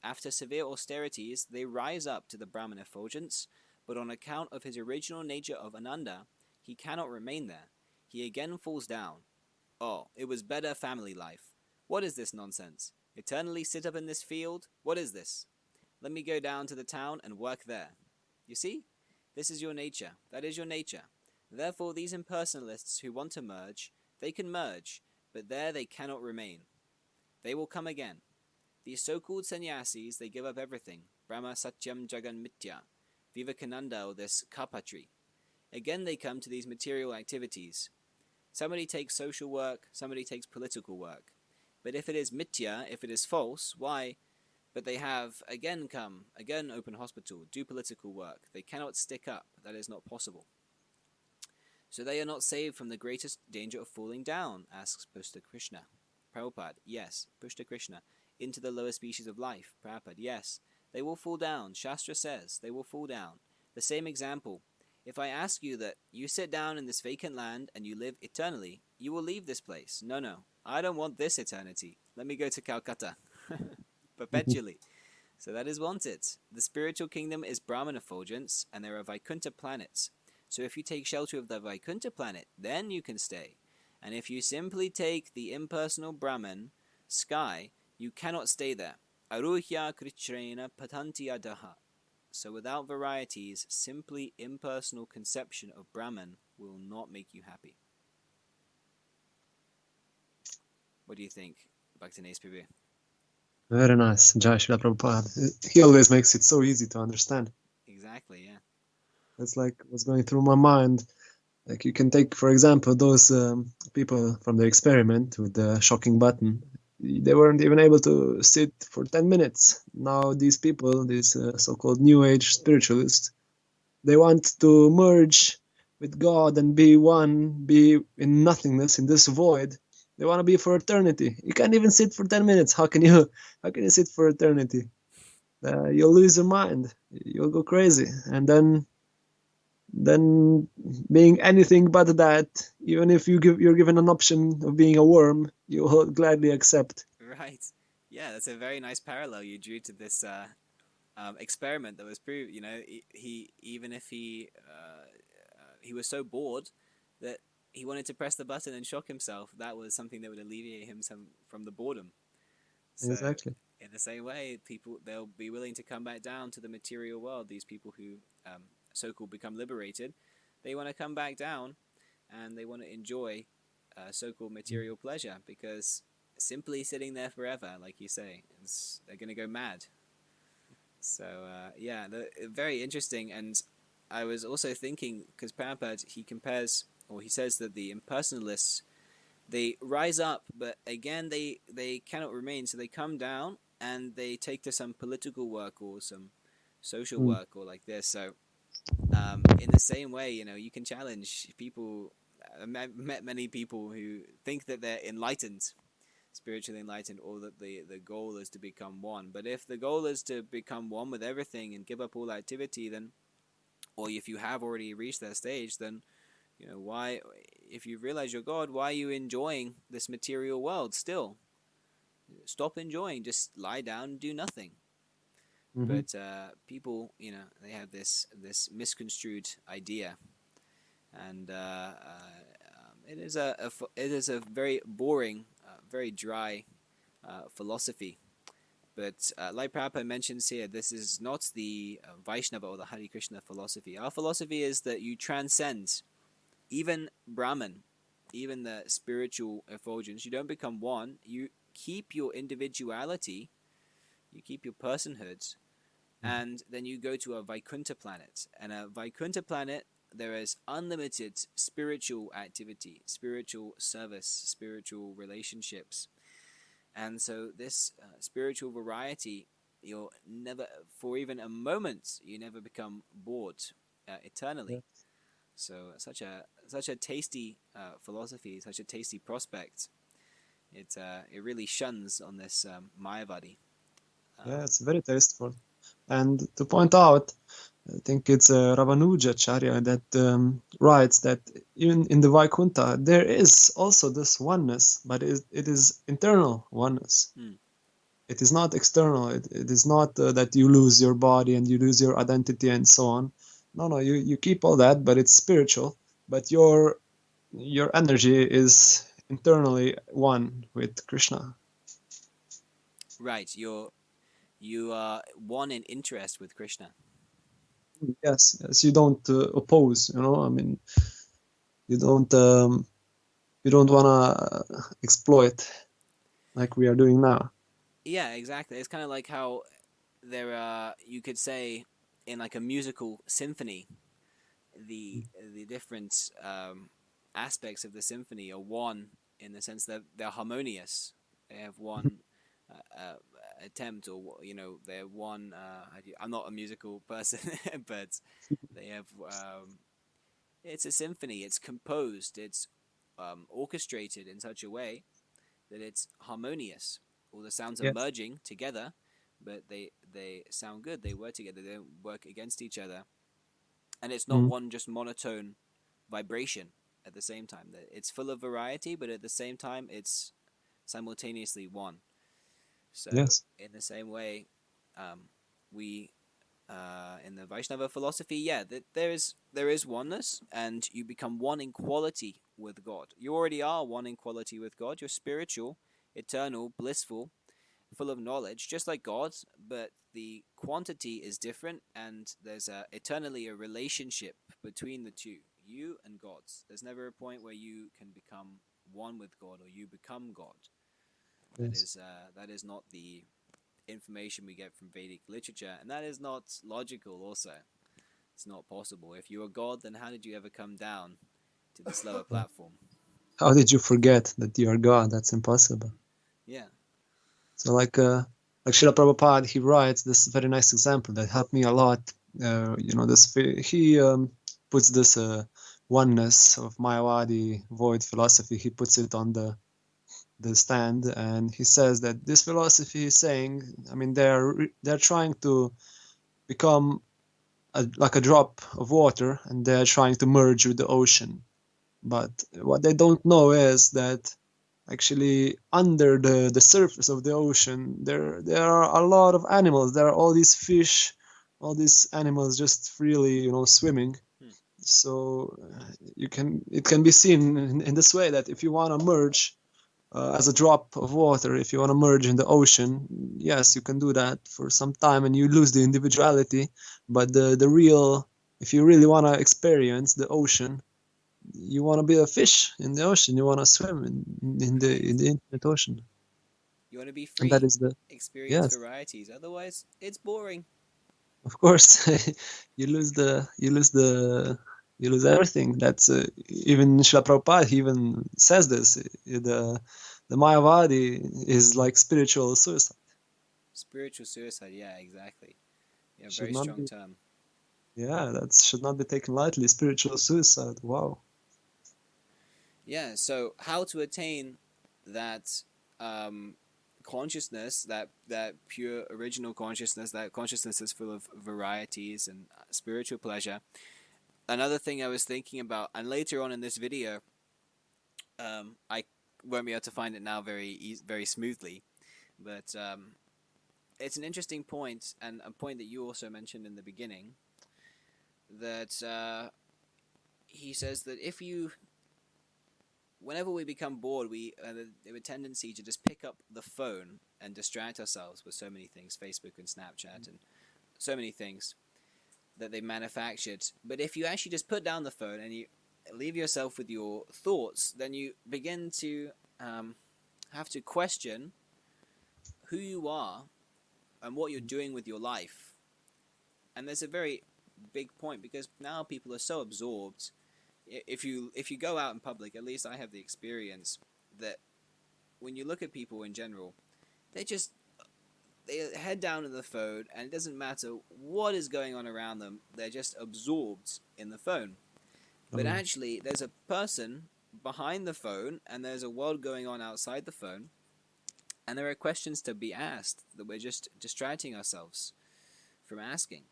after severe austerities, they rise up to the Brahman effulgence, but on account of his original nature of ananda, he cannot remain there. He again falls down. Oh, it was better family life. What is this nonsense? Eternally sit up in this field? What is this? Let me go down to the town and work there. You see? This is your nature. That is your nature. Therefore, these impersonalists who want to merge, they can merge, but there they cannot remain. They will come again. These so-called sannyasis, they give up everything. Brahma Satyam Jagan Mitya, Vivekananda, or this Kapatri. Again they come to these material activities. Somebody takes social work, somebody takes political work. But if it is mitya, if it is false, why? But they have again open hospital, do political work. They cannot stick up. That is not possible. So they are not saved from the greatest danger of falling down, asks Pushta Krishna. Prabhupada, yes. Pushta Krishna, into the lower species of life. Prabhupada, yes. They will fall down. Shastra says they will fall down. The same example. If I ask you that you sit down in this vacant land and you live eternally, you will leave this place. No. I don't want this eternity. Let me go to Calcutta. Perpetually. So that is wanted. The spiritual kingdom is Brahman effulgence, and there are Vaikuntha planets. So if you take shelter of the Vaikuntha planet, then you can stay. And if you simply take the impersonal Brahman, sky, you cannot stay there. Aruhya kritrena patanti adaha. So without varieties, simply impersonal conception of Brahman will not make you happy. What do you think, Bhaktinesh Prabhu? Very nice. Jai Shri Prabhupada. He always makes it so easy to understand. Exactly, yeah. That's like what's going through my mind. Like you can take, for example, those people from the experiment with the shocking button. They weren't even able to sit for 10 minutes. Now these people, these so-called New Age spiritualists, they want to merge with God and be one, be in nothingness, in this void. They want to be for eternity. You can't even sit for 10 minutes. How can you sit for eternity? You'll lose your mind. You'll go crazy. And then being anything but that, even if you're given an option of being a worm, you'll gladly accept. Right. Yeah, that's a very nice parallel you drew to this experiment that was proved. You know, he even if he was so bored that he wanted to press the button and shock himself, that was something that would alleviate him from the boredom. So, exactly. In the same way, they'll be willing to come back down to the material world. These people who so-called become liberated, they want to come back down and they want to enjoy so-called material pleasure, because simply sitting there forever, like you say, they're going to go mad. So yeah, very interesting. And I was also thinking, because Prabhupada, he says that the impersonalists, they rise up, but again they cannot remain, so they come down and they take to some political work or some social work or like this. So in the same way, you know, you can challenge people. I've met many people who think that they're enlightened, spiritually enlightened, or that the goal is to become one. But if the goal is to become one with everything and give up all activity, then, or if you have already reached that stage, then, you know, why, if you realize you're God, why are you enjoying this material world still? Stop enjoying. Just lie down and do nothing. Hmm. But people, they have this misconstrued idea, and it is a very boring, very dry philosophy. But like Prabhupada mentions here, this is not the Vaishnava or the Hare Krishna philosophy. Our philosophy is that you transcend even Brahman, even the spiritual effulgence. You don't become one. You keep your individuality, you keep your personhood, and then you go to a Vaikuntha planet. And a Vaikuntha planet, there is unlimited spiritual activity, spiritual service, spiritual relationships. And so this spiritual variety, you'll never, for even a moment, you never become bored eternally. Yeah. So such a tasty philosophy, such a tasty prospect. It really shuns on this Mayavadi. Yeah, it's very tasteful. And to point out, I think it's Ravanujacharya that writes that even in the Vaikuntha there is also this oneness, but it is internal oneness. Hmm. It is not external. It is not that you lose your body and you lose your identity and so on. No, you keep all that, but it's spiritual. But your energy is internally one with Krishna. Right, you are one in interest with Krishna. Yes, you don't oppose. I mean, you don't wanna exploit like we are doing now. Yeah, exactly. It's kind of like how there are, you could say, in like a musical symphony, the the different aspects of the symphony are one in the sense that they're harmonious. They have one attempt, or they're one. I'm not a musical person, but they have. It's a symphony. It's composed. It's orchestrated in such a way that it's harmonious. All the sounds are Yes. merging together, but they sound good. They work together. They don't work against each other, and it's not Mm. one just monotone vibration at the same time. It's full of variety, but at the same time, it's simultaneously one. So, Yes. in the same way, we in the Vaishnava philosophy, yeah, that there is oneness, and you become one in quality with God. You already are one in quality with God. You're spiritual, eternal, blissful, full of knowledge, just like God, but the quantity is different, and there's eternally a relationship between the two, you and God. There's never a point where you can become one with God or you become God. Yes. That is not the information we get from Vedic literature, and that is not logical. Also, it's not possible. If you are God, then how did you ever come down to this lower platform? How did you forget that you are God? That's impossible. Yeah. So like Srila Prabhupada, he writes this very nice example that helped me a lot. This he puts this oneness of Mayavadi void philosophy. He puts it on the stand, and he says that this philosophy is saying, I mean, they're trying to become like a drop of water, and they're trying to merge with the ocean. But what they don't know is that actually under the surface of the ocean there are a lot of animals. There are all these fish, all these animals just freely swimming. Hmm. So it can be seen in this way that if you want to merge as a drop of water, if you want to merge in the ocean, yes, you can do that for some time and you lose the individuality. But the real, if you really want to experience the ocean, you want to be a fish in the ocean. You want to swim Right. in the infinite ocean, You want to be and that free, is the experience yes, varieties. Otherwise, it's boring. of course. You lose everything. That's even Srila Prabhupada. He even says this. The Mayavadi is like spiritual suicide. Spiritual suicide. Yeah, exactly. Yeah, Should very not strong be. term. Yeah, that should not be taken lightly. Spiritual suicide. Wow. Yeah. So, how to attain that um, consciousness, that pure original consciousness, that consciousness is full of varieties and spiritual pleasure. Another thing I was thinking about, and later on in this video, I won't be able to find it now very smoothly, But it's an interesting point, and a point that you also mentioned in the beginning, that he says that whenever we become bored, we have a tendency to just pick up the phone and distract ourselves with so many things, Facebook and Snapchat and so many things that they manufactured. But if you actually just put down the phone and you leave yourself with your thoughts, then you begin to have to question who you are and what you're doing with your life. And there's a very big point, because now people are so absorbed. If you go out in public, at least I have the experience that when you look at people in general, they head down to the phone, and it doesn't matter what is going on around them, they're just absorbed in the phone. But Oh, actually, there's a person behind the phone, and there's a world going on outside the phone, and there are questions to be asked that we're just distracting ourselves from asking.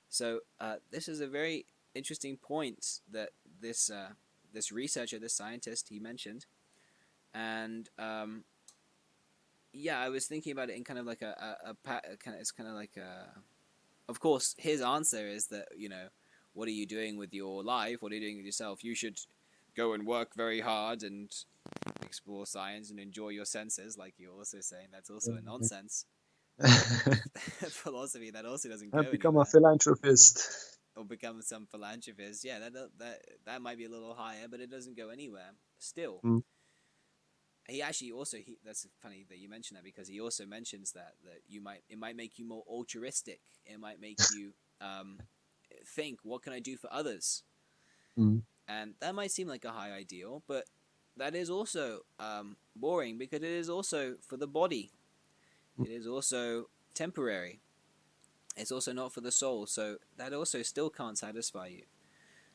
So this is a very interesting point that this researcher, this scientist, he mentioned, and yeah, I was thinking about it in kind of like it's kind of like of course, his answer is that, what are you doing with your life? What are you doing with yourself? You should go and work very hard and explore science and enjoy your senses, like you're also saying. That's also a yeah. nonsense philosophy that also doesn't I've go become a anywhere. philanthropist. Or become some philanthropist. Yeah, that might be a little higher, but it doesn't go anywhere. Still, Mm, he actually also that's funny that you mention that, because he also mentions that it might make you more altruistic. It might make you think, what can I do for others? mm, And that might seem like a high ideal, but that is also boring, because it is also for the body. mm, It is also temporary. It's also not for the soul, so that also still can't satisfy you.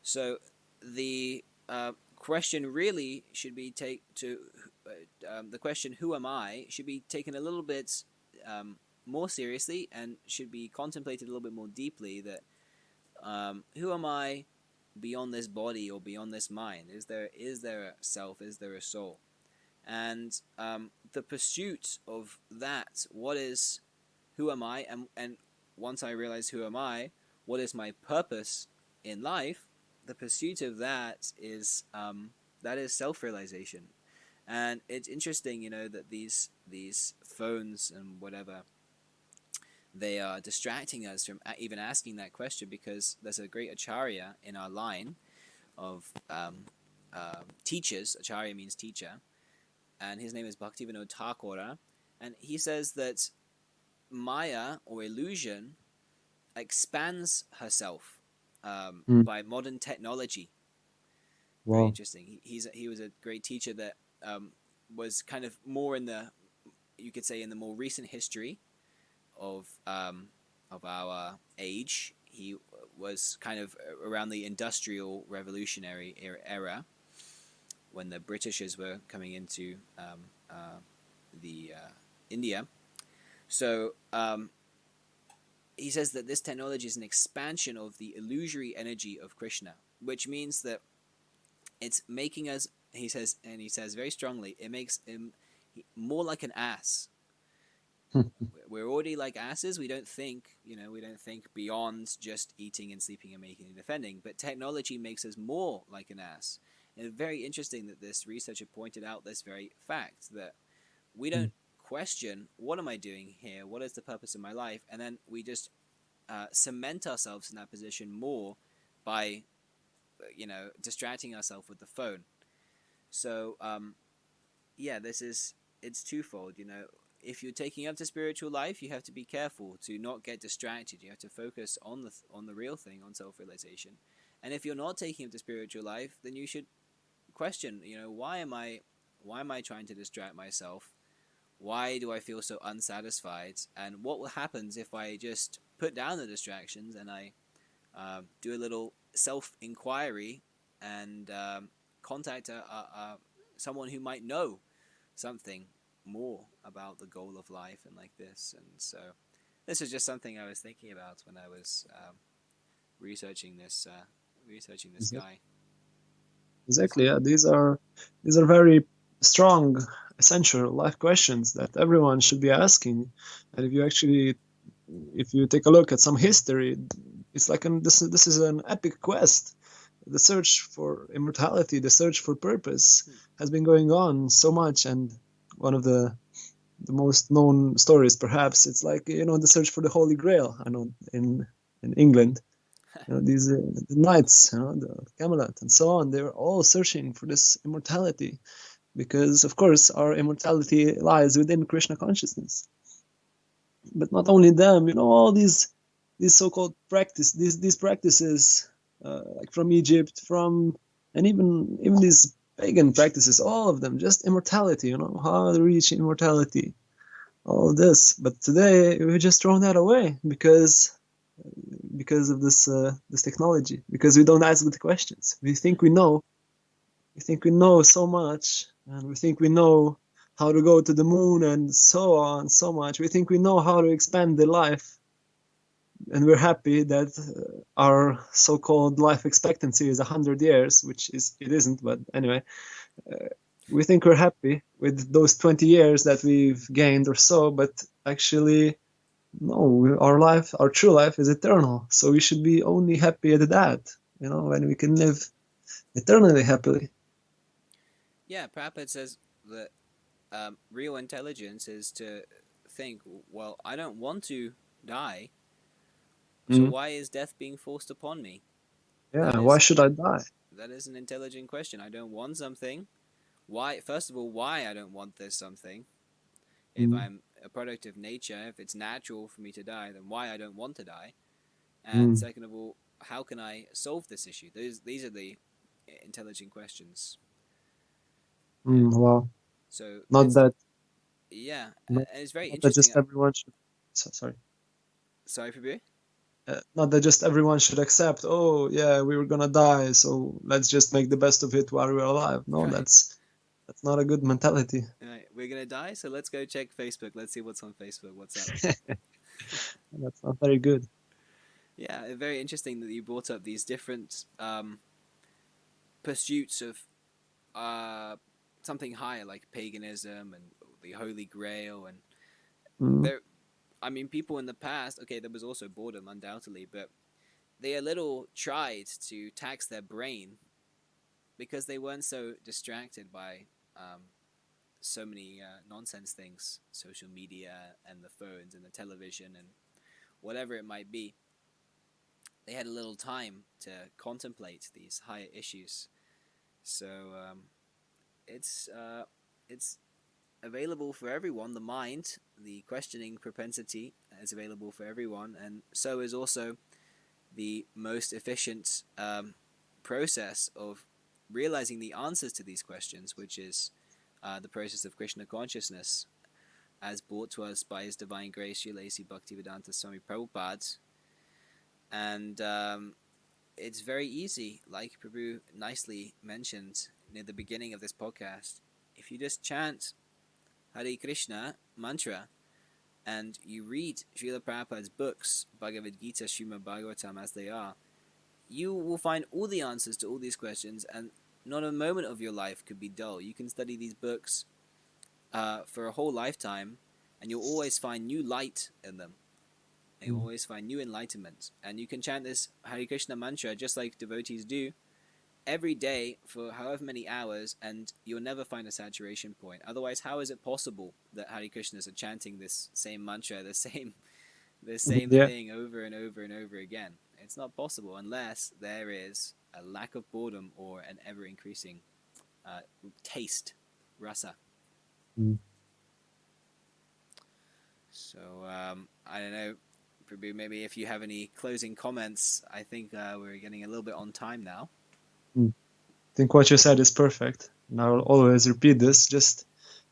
So the question really should be the question "Who am I?" should be taken a little bit more seriously, and should be contemplated a little bit more deeply. That who am I beyond this body or beyond this mind? Is there a self? Is there a soul? And the pursuit of that, who am I? And once I realize who am I, what is my purpose in life? The pursuit of that is self-realization. And it's interesting, that these phones and whatever, they are distracting us from even asking that question, because there's a great acharya in our line of teachers. Acharya means teacher, and his name is Bhaktivinoda Thakura, and he says that Maya, or illusion, expands herself mm. by modern technology. Very Wow. interesting. He was a great teacher that was kind of more you could say, in the more recent history of our age. He was kind of around the industrial revolutionary era, when the Britishers were coming into the India. So he says that this technology is an expansion of the illusory energy of Krishna, which means that it's making us. He says very strongly, it makes him more like an ass. We're already like asses. We don't think, beyond just eating and sleeping and making and defending. But technology makes us more like an ass. And it's very interesting that this researcher pointed out this very fact, that we Mm, don't question, what am I doing here? What is the purpose of my life? And then we just cement ourselves in that position more by, distracting ourselves with the phone. So yeah, it's twofold. If you're taking up to spiritual life, you have to be careful to not get distracted. You have to focus on the real thing, on self-realization. And if you're not taking up to spiritual life, then you should question, why am I trying to distract myself? Why do I feel so unsatisfied? And what happens if I just put down the distractions, and I do a little self-inquiry, and contact someone who might know something more about the goal of life and like this. And so this is just something I was thinking about when I was researching this exactly. guy. Exactly. Yeah. These are very strong essential life questions that everyone should be asking. And if you take a look at some history, it's like this is an epic quest. The search for immortality, the search for purpose, has been going on so much. And one of the most known stories, perhaps, it's like, the search for the Holy Grail. I know in England, these the knights, the Camelot and so on. They were all searching for this immortality, because of course our immortality lies within Krishna consciousness. But not only them, all these so-called these practices, like from Egypt, and even these pagan practices, all of them, just immortality, how to reach immortality, all of this. But today we just thrown that away because of this technology, because we don't ask the questions. We think we know so much, and we think we know how to go to the moon and so on so much. We think we know how to expand the life, and we're happy that our so-called life expectancy is 100 years, which it isn't, but anyway, we think we're happy with those 20 years that we've gained or so, but actually, no, our true life is eternal, so we should be only happy at that, when we can live eternally happily. Yeah, Prabhupada says that real intelligence is to think, well, I don't want to die, so why is death being forced upon me? Yeah, why should I die? That is an intelligent question. I don't want something. Why? First of all, why I don't want this something? If I'm a product of nature, if it's natural for me to die, then why I don't want to die? And second of all, how can I solve this issue? These are the intelligent questions. Well, So not that. Yeah, Not, and it's very not that interesting. just everyone should. Sorry. Sorry, Prabhu? Not that just everyone should accept. Oh, yeah, we were gonna die, so let's just make the best of it while we're alive. No, Right. that's not a good mentality. Right, we're gonna die, so let's go check Facebook. Let's see what's on Facebook. What's up? That's not very good. Yeah, very interesting that you brought up these different pursuits of something higher, like paganism and the Holy Grail, and there. I mean, people in the past. Okay, there was also boredom, undoubtedly, but they a little tried to tax their brain because they weren't so distracted by so many nonsense things, social media and the phones and the television and whatever it might be. They had a little time to contemplate these higher issues. So it's available for everyone. The mind, the questioning propensity, is available for everyone, and so is also the most efficient process of realizing the answers to these questions, which is the process of Krishna consciousness, as brought to us by His Divine Grace, Srila A.C. Bhaktivedanta Swami Prabhupada. And it's very easy, like Prabhu nicely mentioned near the beginning of this podcast. If you just chant Hare Krishna mantra and you read Srila Prabhupada's books, Bhagavad Gita, Srimad Bhagavatam, as they are, you will find all the answers to all these questions, and not a moment of your life could be dull. You can study these books for a whole lifetime, and you'll always find new light in them. And you'll always find new enlightenment. And you can chant this Hare Krishna mantra just like devotees do every day for however many hours, and you'll never find a saturation point. Otherwise, how is it possible that Hare Krishnas are chanting this same mantra, the same thing over and over and over again? It's not possible unless there is a lack of boredom or an ever-increasing taste, rasa. So I don't know, maybe if you have any closing comments. I think we're getting a little bit on time now. I think what you said is perfect, and I will always repeat this. Just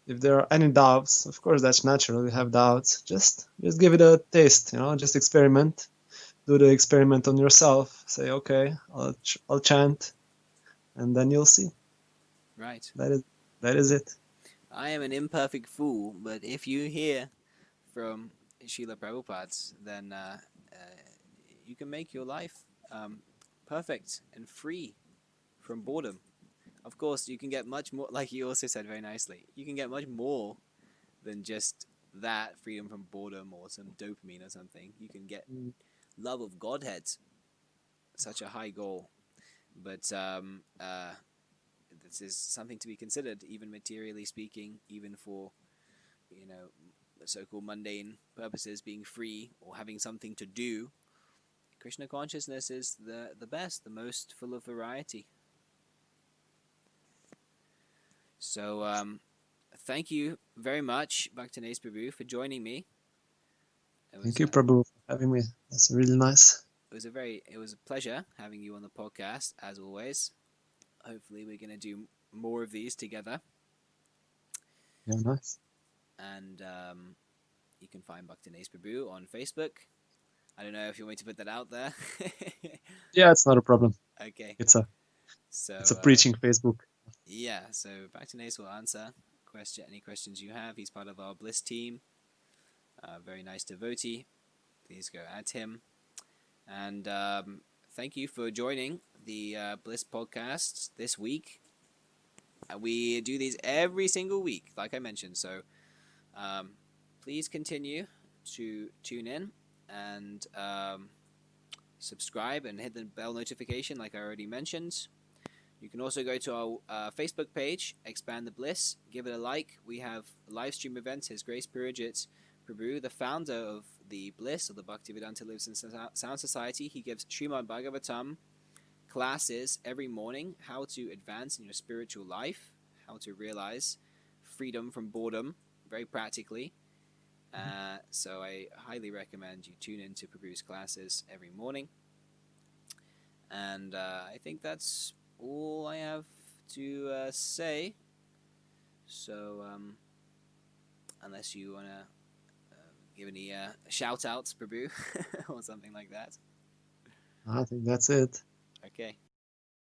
if there are any doubts, of course that's natural. You have doubts. Just give it a taste. Just experiment. Do the experiment on yourself. Say, okay, I'll chant, and then you'll see. Right. That is it. I am an imperfect fool, but if you hear from Srila Prabhupada, then you can make your life perfect and free from boredom. of course, you can get much more, like you also said very nicely, you can get much more than just that freedom from boredom or some dopamine or something. You can get love of Godhead, such a high goal. But this is something to be considered, even materially speaking, even for, the so-called mundane purposes, being free or having something to do. Krishna consciousness is the best, the most full of variety. So thank you very much, Bhaktanes Prabhu, for joining me. Thank you, Prabhu, for having me. That's really nice. It was a pleasure having you on the podcast, as always. Hopefully we're going to do more of these together. Yeah, nice. And you can find Bhaktanes Prabhu on Facebook. I don't know if you want me to put that out there. Yeah, it's not a problem. Okay. It's a So preaching Facebook. yeah, so Bhaktanes will answer any questions you have. He's part of our Bliss team. Very nice devotee. Please go at him. And thank you for joining the Bliss podcast this week. We do these every single week, like I mentioned. So please continue to tune in and subscribe and hit the bell notification, like I already mentioned. You can also go to our Facebook page, Expand the Bliss. Give it a like. We have live stream events. His Grace Purijit Prabhu, the founder of the Bliss, or the Bhaktivedanta Lives in Sound Society, he gives Srimad Bhagavatam classes every morning, how to advance in your spiritual life, how to realize freedom from boredom, very practically. So I highly recommend you tune into Prabhu's classes every morning. And I think that's all I have to say. So unless you want to give any shout outs, Prabhu, or something like that. I think that's it. Okay.